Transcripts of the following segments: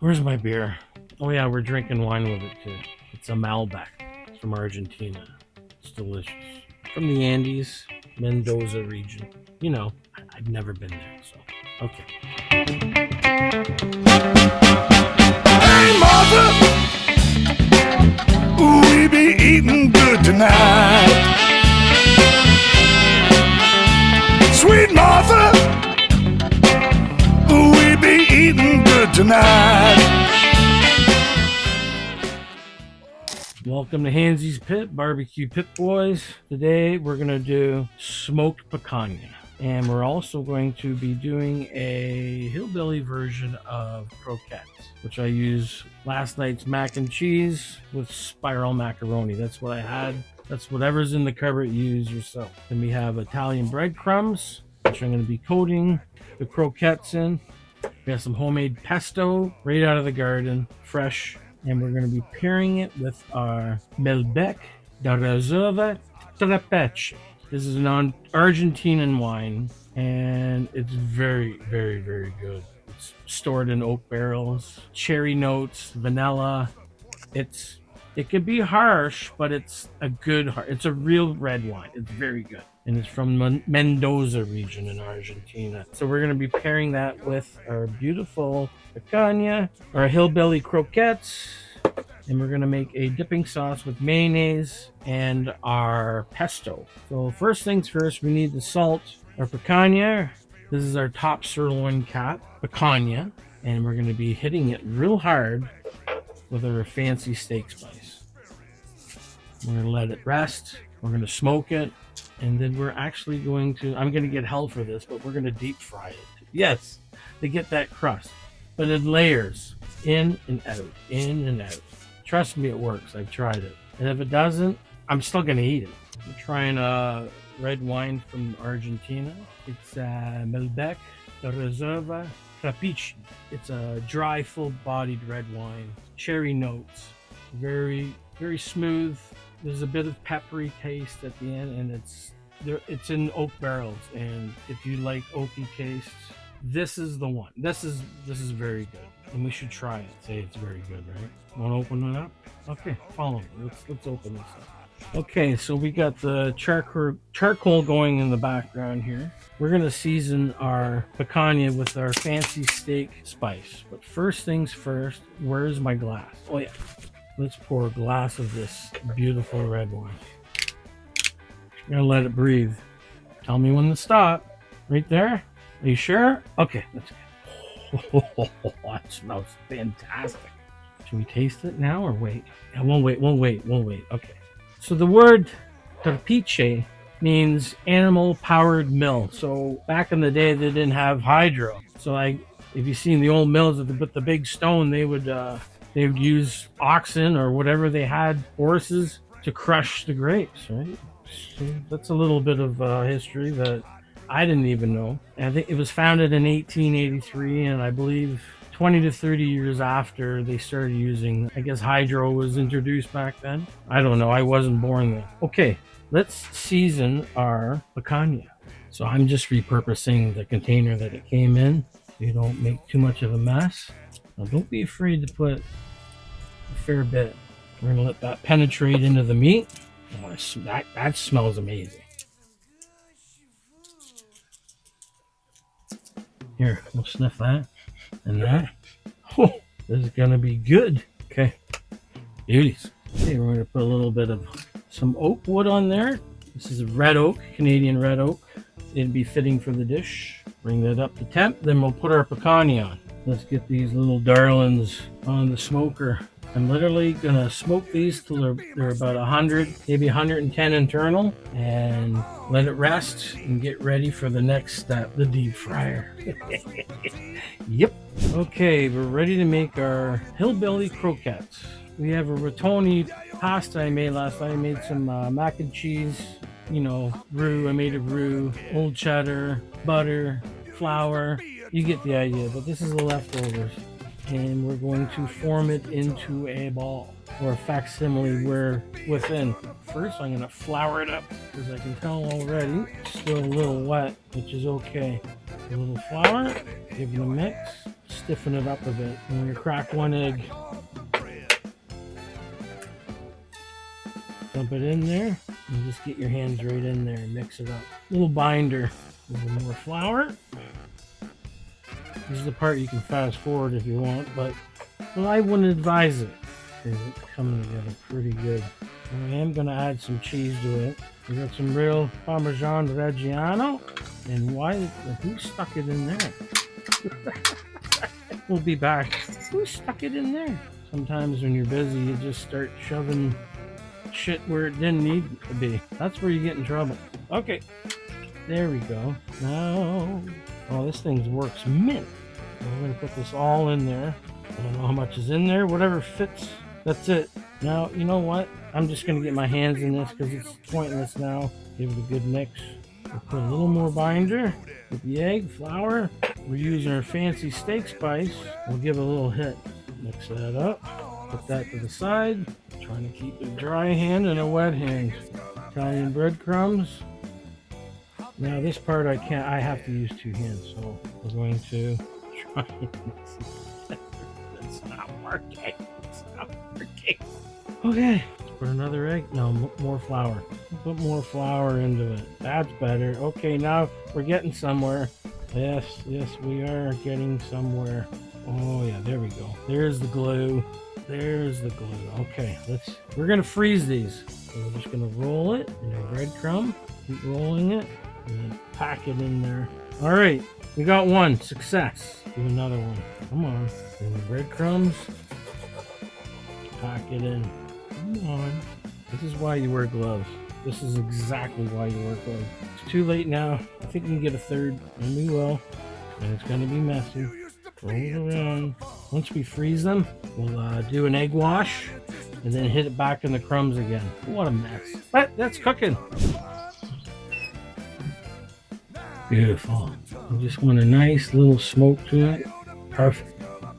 Where's my beer? Oh yeah, we're drinking wine with it too. It's a Malbec. It's from Argentina. It's delicious. From the Andes, Mendoza region. You know, I've never been there, so okay. Hey, Martha, we be eating good tonight. Sweet Martha, we be eating good tonight. Welcome to Handzee's Pit, BBQ Pit Boys. Today we're going to do smoked picanha. And we're also going to be doing a hillbilly version of croquettes, which I use last night's mac and cheese with spiral macaroni. That's what I had. That's whatever's in the cupboard, you use yourself. Then we have Italian breadcrumbs, which I'm going to be coating the croquettes in. We have some homemade pesto right out of the garden, fresh. And we're going to be pairing it with our Malbec da Reserva Trapeche. This is an Argentinian wine, and it's very, very, very good. It's stored in oak barrels, cherry notes, vanilla. It could be harsh, but it's a real red wine. It's very good. And it's from Mendoza region in Argentina. So we're going to be pairing that with our beautiful picanha, our hillbilly croquettes, and we're going to make a dipping sauce with mayonnaise and our pesto. So first things first, we need the salt, our picanha. This is our top sirloin cat, picanha, and we're going to be hitting it real hard with our fancy steak spice. We're going to let it rest. We're going to smoke it. And then we're actually going to, I'm going to get hell for this, but we're going to deep fry it. Yes, to get that crust. But in layers, in and out, in and out. Trust me, it works. I've tried it. And if it doesn't, I'm still going to eat it. I'm trying a red wine from Argentina. It's Malbec da Reserva Trapeche. It's a dry, full-bodied red wine. Cherry notes. Very, very smooth. There's a bit of peppery taste at the end, and it's in oak barrels. And if you like oaky tastes, this is the one. This is very good, and we should try it. Say it's very good, right? Want to open it up? Okay, follow me. Let's open this up. Okay, so we got the charcoal going in the background here. We're gonna season our picanha with our fancy steak spice. But first things first, where's my glass? Oh yeah. Let's pour a glass of this beautiful red wine. I'm gonna let it breathe. Tell me when to stop. Right there? Are you sure? Okay, let's go. Oh, that smells fantastic. Should we taste it now or wait? Yeah, we'll wait. Okay. So the word trapeche means animal-powered mill. So back in the day, they didn't have hydro. So if you've seen the old mills with the big stone, they would use oxen or whatever they had, horses, to crush the grapes, right? So that's a little bit of history that I didn't even know. And I think it was founded in 1883, and I believe 20 to 30 years after they started using, I guess hydro was introduced back then. I don't know, I wasn't born then. Okay, let's season our picanha. So I'm just repurposing the container that it came in so you don't make too much of a mess. Now don't be afraid to put a fair bit. We're gonna let that penetrate into the meat. Oh, that smells amazing. Here, we'll sniff that and that. Oh, this is gonna be good. Okay, beauties. Okay, we're gonna put a little bit of some oak wood on there. This is red oak, Canadian red oak. It'd be fitting for the dish. Bring that up to temp, then we'll put our picanha on. Let's get these little darlings on the smoker. I'm literally gonna smoke these till they're about 100, maybe 110 internal, and let it rest and get ready for the next step, the deep fryer. Yep. Okay, we're ready to make our hillbilly croquettes. We have a rotoni pasta I made last night. I made some mac and cheese, roux. I made a roux, old cheddar, butter, flour. You get the idea, but this is the leftovers. And we're going to form it into a ball or a facsimile within. First, I'm going to flour it up because I can tell already it's still a little wet, which is okay. A little flour, give it a mix, stiffen it up a bit. And when you crack one egg, dump it in there and just get your hands right in there and mix it up. Little binder, a little more flour. This is the part you can fast forward if you want, but well, I wouldn't advise it. It's coming together pretty good. And I am going to add some cheese to it. We got some real Parmesan Reggiano. And who stuck it in there? We'll be back. Who stuck it in there? Sometimes when you're busy, you just start shoving shit where it didn't need to be. That's where you get in trouble. Okay, there we go. Now, oh, this thing works mint. We're going to put this all in there. I don't know how much is in there. Whatever fits, that's it. Now, you know what? I'm just going to get my hands in this because it's pointless now. Give it a good mix. We'll put a little more binder with the egg, flour. We're using our fancy steak spice. We'll give it a little hit. Mix that up. Put that to the side. Trying to keep a dry hand and a wet hand. Italian breadcrumbs. Now this part I can't. I have to use two hands, so we're going to try. It's not working. It's not working. Okay. Put another egg. No, more flour. Put more flour into it. That's better. Okay, now we're getting somewhere. Yes, we are getting somewhere. Oh yeah, there we go. There's the glue. There's the glue. Okay, we're gonna freeze these. So we're just gonna roll it in a breadcrumb. Keep rolling it and then pack it in there. All right, we got one. Success. Do another one. Come on. And the breadcrumbs. Pack it in. Come on. This is why you wear gloves. This is exactly why you wear gloves. It's too late now. I think we can get a third, and we will. And it's going to be messy. Roll it around. Once we freeze them, we'll do an egg wash and then hit it back in the crumbs again. What a mess. But that's cooking. Beautiful. I just want a nice little smoke to it. Perfect.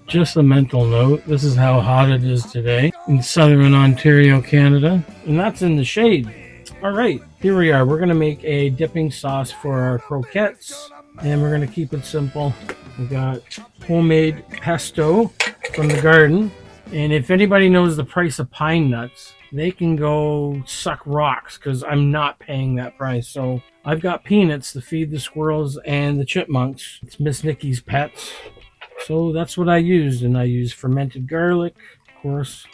Just a mental note, this is how hot it is today in southern Ontario, Canada. And that's in the shade. All right, here we are. We're going to make a dipping sauce for our croquettes. And we're going to keep it simple. We got homemade pesto from the garden. And if anybody knows the price of pine nuts, they can go suck rocks because I'm not paying that price. So I've got peanuts to feed the squirrels and the chipmunks. It's Miss Nikki's pets. So that's what I used, and I used fermented garlic, of course,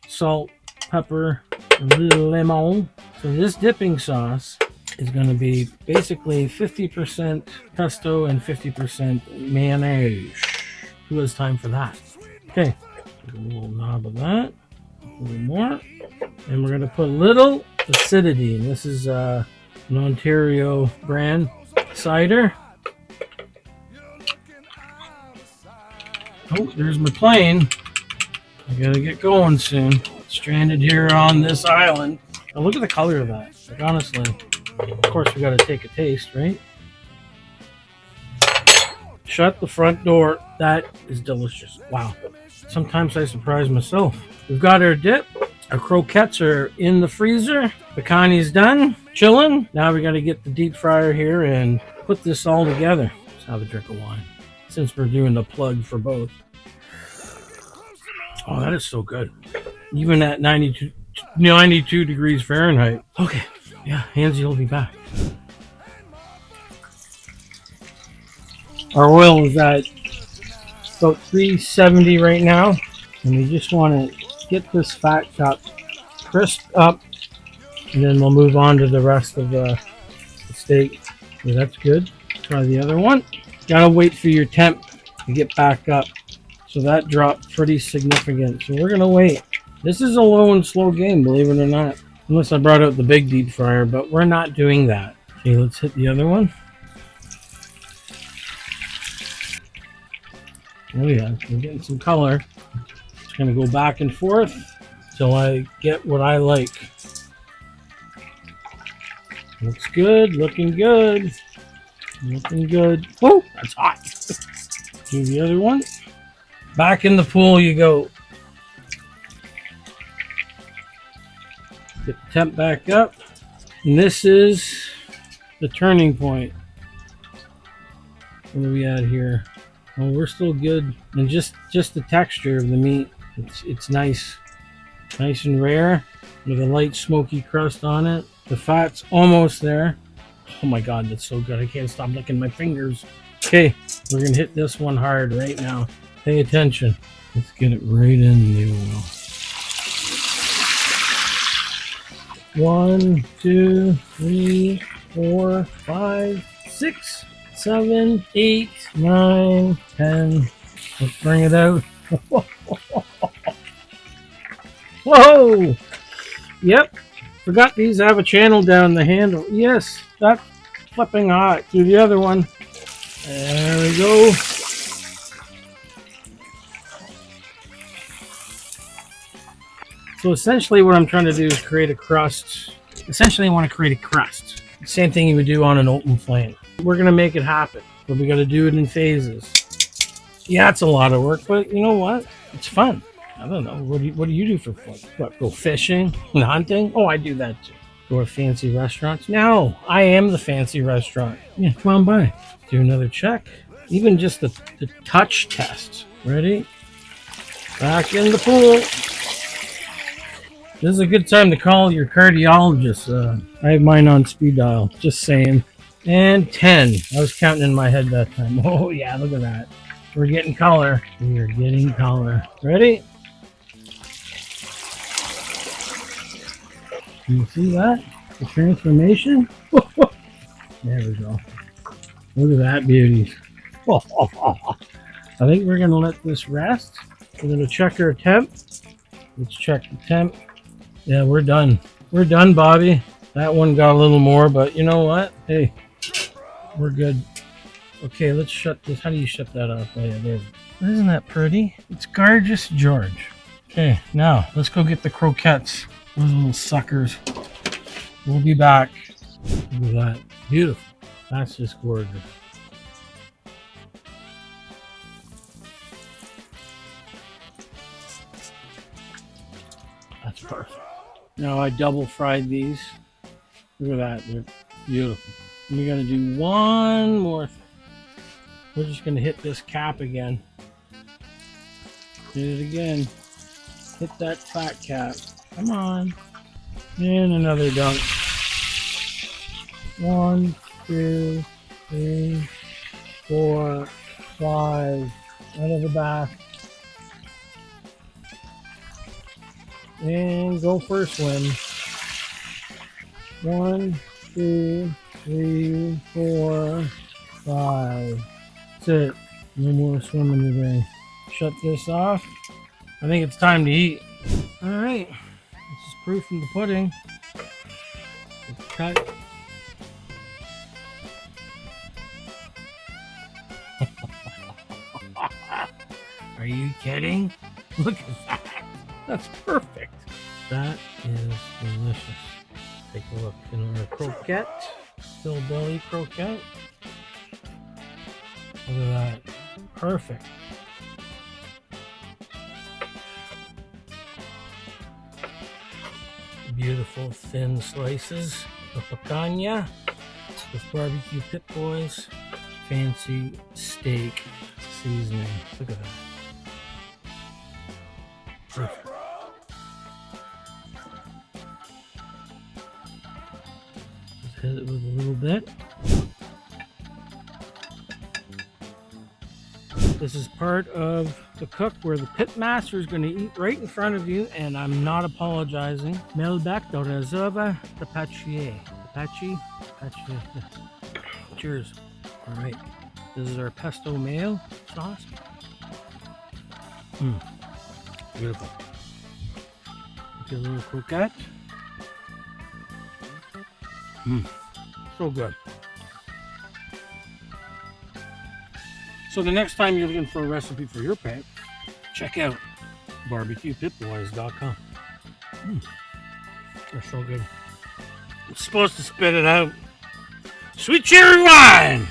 salt, pepper, a little lemon. So this dipping sauce is going to be basically 50% pesto and 50% mayonnaise. Who has time for that? Okay, a little knob of that, a little more, and we're going to put a little acidity. And this is an Ontario brand cider. Oh, there's my plane. I gotta get going soon. Stranded here on this island. Oh, look at the color of that. Like, honestly, of course we gotta take a taste, right? Shut the front door. That is delicious. Wow. Sometimes I surprise myself. We've got our dip. Our croquettes are in the freezer. Picanha's done. Chilling. Now we gotta get the deep fryer here and put this all together. Let's have a drink of wine, since we're doing the plug for both. Oh, that is so good. Even at 92 degrees Fahrenheit. Okay, yeah, Handzee will be back. Our oil is at about 370 right now. And we just want to get this fat chopped crisped up. And then we'll move on to the rest of the steak. Okay, that's good. Try the other one. Gotta wait for your temp to get back up. So that dropped pretty significant. So we're gonna wait. This is a low and slow game, believe it or not. Unless I brought out the big deep fryer, but we're not doing that. Okay, let's hit the other one. Oh yeah, we're getting some color. Just gonna go back and forth till I get what I like. Looks good, looking good. Looking good. Oh, that's hot. Do the other one. Back in the pool you go. Get the temp back up. And this is the turning point. What are we at here? Oh, we're still good. And just the texture of the meat. It's nice. Nice and rare with a light smoky crust on it. The fat's almost there. Oh my god, that's so good. I can't stop licking my fingers. Okay, we're gonna hit this one hard right now. Pay attention. Let's get it right in the oil. 1, 2, 3, 4, 5, 6, 7, 8, 9, 10. Let's bring it out. Whoa! Yep. Forgot these have a channel down the handle. Yes, that's flipping hot. Do the other one. There we go. So essentially what I'm trying to do is create a crust. Essentially I want to create a crust. Same thing you would do on an open flame. We're going to make it happen, but we got to do it in phases. Yeah, it's a lot of work, but you know what? It's fun. I don't know. What do you do for fun? What, go fishing and hunting? Oh, I do that too. Go to fancy restaurants? No, I am the fancy restaurant. Yeah, come on by. Do another check. Even just the touch test. Ready? Back in the pool. This is a good time to call your cardiologist. I have mine on speed dial. Just saying. And 10. I was counting in my head that time. Oh yeah, look at that. We're getting color. We are getting color. Ready? Can you see that? The transformation? There we go. Look at that beauty. I think we're going to let this rest. We're going to check our temp. Let's check the temp. Yeah, we're done. We're done, Bobby. That one got a little more, but you know what? Hey, we're good. Okay, let's shut this. How do you shut that off? Oh, yeah, there. Isn't that pretty? It's gorgeous, George. Okay, now let's go get the croquettes. Those little suckers. We'll be back. Look at that. Beautiful. That's just gorgeous. That's perfect. Now I double fried these. Look at that. They're beautiful. And we got to do one more thing. We're just going to hit this cap again. Hit it again. Hit that fat cap. Come on. And another dunk. 1, 2, 3, 4, 5. Out of the bath. And go for a swim. 1, 2, 3, 4, 5. That's it. No more swimming today. Shut this off. I think it's time to eat. Alright. This is proof in the pudding. Let's cut. Are you kidding? Look at that. That's perfect. That is delicious. Take a look in our croquette. Hillbilly croquette. Look at that. Perfect. Beautiful thin slices of picanha with BBQ Pit Boys. Fancy steak seasoning. Look at that. Perfect. Just hit it with a little bit. This is part of the cook where the pit master is going to eat right in front of you, and I'm not apologizing. Melbec do reserva de Pachier. Apache? Cheers. All right. This is our pesto mayo sauce. Beautiful. Get a little croquette. So good. So the next time you're looking for a recipe for your pet, check out BBQPitBoys.com. They're so good. I'm supposed to spit it out. Sweet cherry wine!